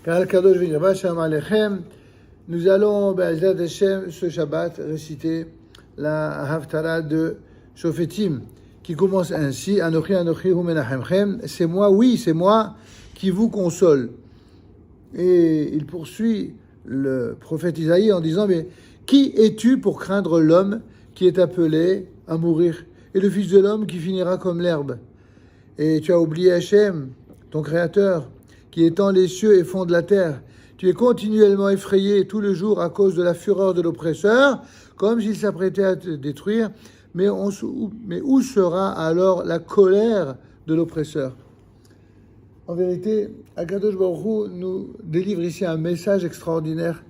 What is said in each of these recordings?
Kal Kadosh V'Yirba Shalom Aleichem. Nous allons, Be'ezrat Hashem, ce Shabbat, réciter la Haftarah de Shofetim, qui commence ainsi: Anochi Anochi Hu Menachemchem. C'est moi, oui, c'est moi qui vous console. Et il poursuit le prophète Isaïe en disant: mais qui es-tu pour craindre l'homme qui est appelé à mourir, et le fils de l'homme qui finira comme l'herbe? Et tu as oublié Hachem, ton créateur, qui étend les cieux et fonde la terre. Tu es continuellement effrayé tout le jour à cause de la fureur de l'oppresseur, comme s'il s'apprêtait à te détruire. Mais où sera alors la colère de l'oppresseur? En vérité, Akadosh Baruch Hu nous délivre ici un message extraordinaire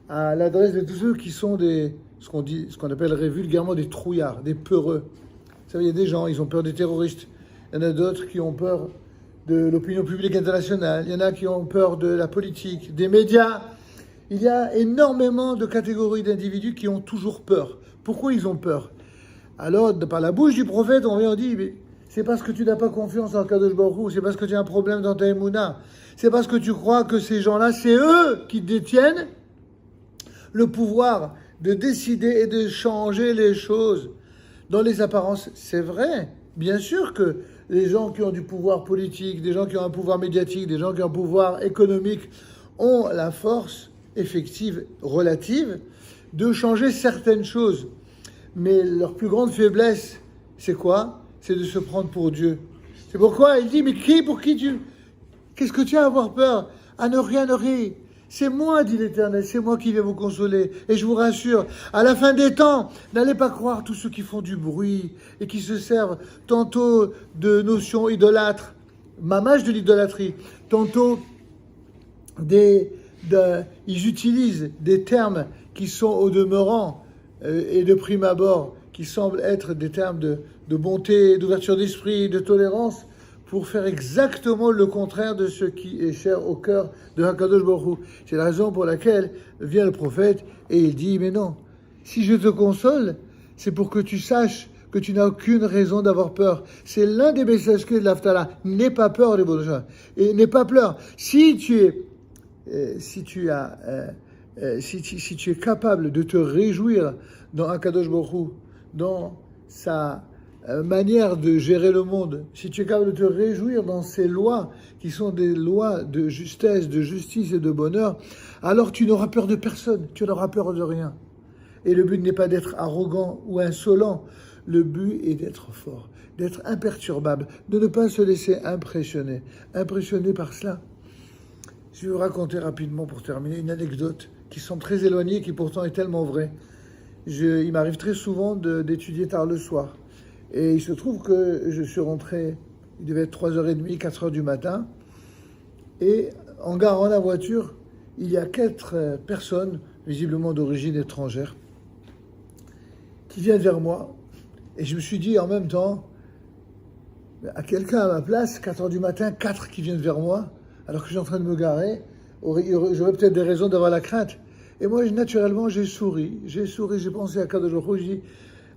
à l'adresse de tous ceux qui sont ce qu'on appellerait vulgairement des trouillards, des peureux. Vous savez, il y a des gens, ils ont peur des terroristes. Il y en a d'autres qui ont peur de l'opinion publique internationale. Il y en a qui ont peur de la politique, des médias. Il y a énormément de catégories d'individus qui ont toujours peur. Pourquoi ils ont peur? Alors, par la bouche du prophète, on vient et dit: mais c'est parce que tu n'as pas confiance en Kadosh Baruch Hu, c'est parce que tu as un problème dans ta émouna, c'est parce que tu crois que ces gens-là, c'est eux qui détiennent le pouvoir de décider et de changer les choses. Dans les apparences, c'est vrai. Bien sûr que les gens qui ont du pouvoir politique, des gens qui ont un pouvoir médiatique, des gens qui ont un pouvoir économique ont la force effective, relative, de changer certaines choses. Mais leur plus grande faiblesse, c'est quoi? C'est de se prendre pour Dieu. C'est pourquoi il dit: mais qu'est-ce que tu as à avoir peur? Anochi. C'est moi, dit l'Éternel, c'est moi qui vais vous consoler. Et je vous rassure, à la fin des temps, n'allez pas croire tous ceux qui font du bruit et qui se servent tantôt de notions idolâtres, mamage de l'idolâtrie, tantôt ils utilisent des termes qui sont au demeurant et de prime abord, qui semblent être des termes de bonté, d'ouverture d'esprit, de tolérance, pour faire exactement le contraire de ce qui est cher au cœur de Hakadosh Baruch Hu. C'est la raison pour laquelle vient le prophète et il dit: mais non, si je te console, c'est pour que tu saches que tu n'as aucune raison d'avoir peur. C'est l'un des messages clés de l'Haftarah. N'aie pas peur, les bons gens, et n'aie pas peur. Si tu es capable de te réjouir dans Hakadosh Baruch Hu, dans sa manière de gérer le monde, si tu es capable de te réjouir dans ces lois qui sont des lois de justesse, de justice et de bonheur, alors tu n'auras peur de personne, tu n'auras peur de rien. Et le but n'est pas d'être arrogant ou insolent, le but est d'être fort, d'être imperturbable, de ne pas se laisser impressionner par cela. Je vais vous raconter rapidement pour terminer une anecdote qui semble très éloignée, qui pourtant est tellement vraie. Il m'arrive très souvent d'étudier tard le soir. Et il se trouve que je suis rentré, il devait être 3h30, 4h du matin. Et en garant la voiture, il y a 4 personnes, visiblement d'origine étrangère, qui viennent vers moi. Et je me suis dit en même temps: à quelqu'un à ma place, 4h du matin, 4 qui viennent vers moi, alors que je suis en train de me garer, j'aurais peut-être des raisons d'avoir la crainte. Et moi, naturellement, j'ai souri, j'ai pensé à Kadosh Baruch Hu, je dis: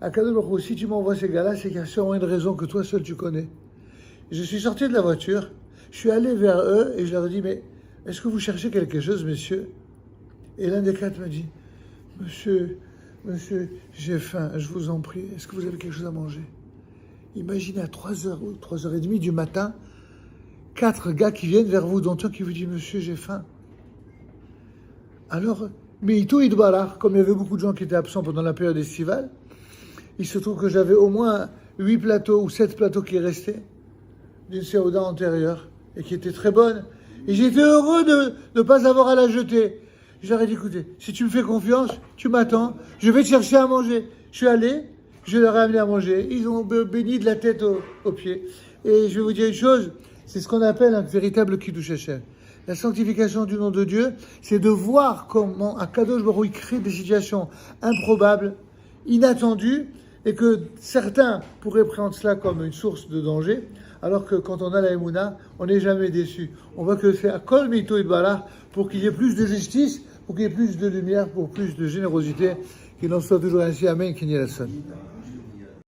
à Kadosh Baruch Hu, si tu m'envoies ces gars-là, c'est qu'il y a sûrement une raison que toi seul tu connais. Je suis sorti de la voiture, je suis allé vers eux et je leur ai dit: mais est-ce que vous cherchez quelque chose, messieurs? Et l'un des 4 m'a dit: Monsieur, j'ai faim, je vous en prie, est-ce que vous avez quelque chose à manger? Imaginez à 3h ou 3h30 du matin, 4 gars qui viennent vers vous, dont un qui vous dit: monsieur, j'ai faim. Alors, mais Ito Idbarach, comme il y avait beaucoup de gens qui étaient absents pendant la période estivale, il se trouve que j'avais au moins 8 plateaux ou 7 plateaux qui restaient d'une séouda antérieure et qui étaient très bonnes. Et j'étais heureux de ne pas avoir à la jeter. Je leur ai dit: écoutez, si tu me fais confiance, tu m'attends, je vais te chercher à manger. Je suis allé, je leur ai amené à manger. Ils ont béni de la tête aux pieds. Et je vais vous dire une chose, c'est ce qu'on appelle un véritable Kiddush Hashem. La sanctification du nom de Dieu, c'est de voir comment Akadosh Baruch Hu crée des situations improbables, inattendues, et que certains pourraient prendre cela comme une source de danger, alors que quand on a la Emouna, on n'est jamais déçu. On voit que c'est à Kol Mito Idbarach pour qu'il y ait plus de justice, pour qu'il y ait plus de lumière, pour plus de générosité. Qu'il en soit toujours ainsi. Amen. Qu'il n'y ait la sonne.